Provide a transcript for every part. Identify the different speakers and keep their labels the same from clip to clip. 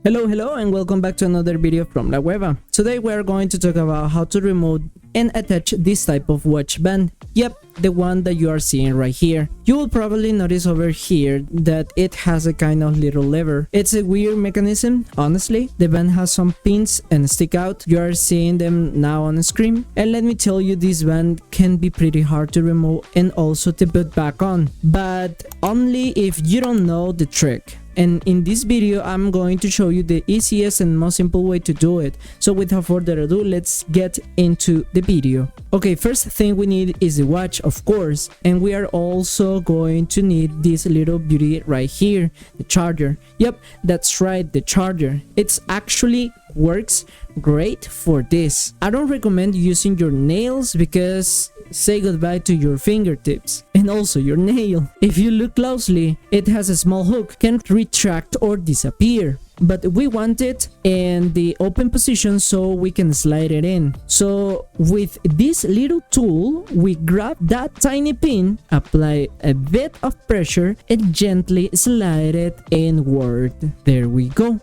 Speaker 1: Hello and welcome back to another video from WEBA. Today we are going to talk about how to remove and attach this type of watch band. Yep, the one that you are seeing right here. You will probably notice over here that it has a kind of little lever. It's a weird mechanism, honestly. The band has some pins and stick out. You are seeing them now on the screen. And let me tell you, this band can be pretty hard to remove and also to put back on, but only if you don't know the trick. And in this video, I'm going to show you the easiest and most simple way to do it. So without further ado, let's get into the video. Okay, first thing we need is the watch, of course. And we are also going to need this little beauty right here, the charger. Yep, that's right, the charger. It's actually works great for this. I don't recommend using your nails because say goodbye to your fingertips and also your nail. If you look closely, it has a small hook, can retract or disappear, but we want it in the open position so we can slide it in. So with this little tool, we grab that tiny pin, apply a bit of pressure and gently slide it inward. There we go.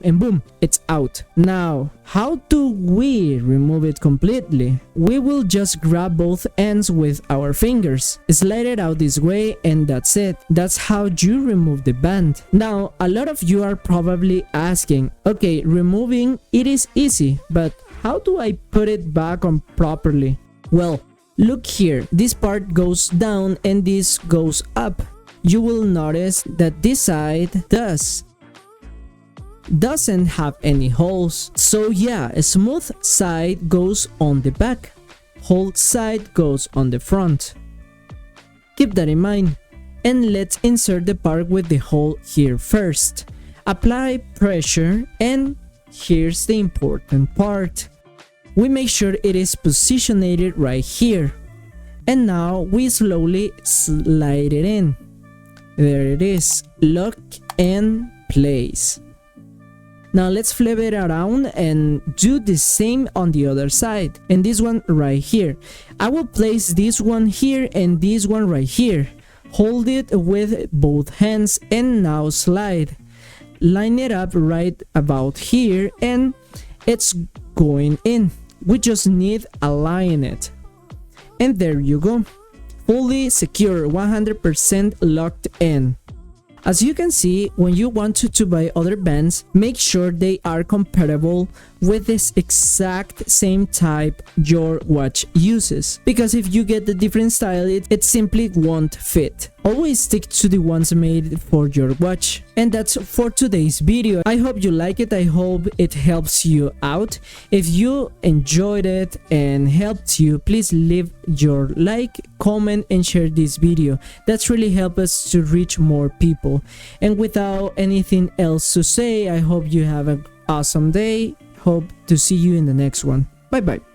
Speaker 1: And boom, it's out. Now, how do we remove it completely? We will just grab both ends with our fingers, slide it out this way, and that's it. That's how you remove the band. Now, a lot of you are probably asking, okay, removing it is easy, but how do I put it back on properly? Well, look here, this part goes down and this goes up. You will notice that this side doesn't have any holes. So yeah, a smooth side goes on the back, whole side goes on the front. Keep that in mind. And let's insert the part with the hole here first. Apply pressure, and here's the important part. We make sure it is positioned right here. And now we slowly slide it in. There it is, lock and place. Now let's flip it around and do the same on the other side. And this one right here. I will place this one here and this one right here. Hold it with both hands and now slide. Line it up right about here and it's going in. We just need align it. And there you go. Fully secure, 100% locked in. As you can see, when you want to buy other bands, make sure they are compatible with this exact same type your watch uses. Because if you get the different style, it simply won't fit. Always stick to the ones made for your watch. And that's for today's video. I hope you like it. I hope it helps you out. If you enjoyed it and helped you, please leave your like, comment and share this video. That's really help us to reach more people. And without anything else to say, I hope you have an awesome day. Hope to see you in the next one. Bye bye.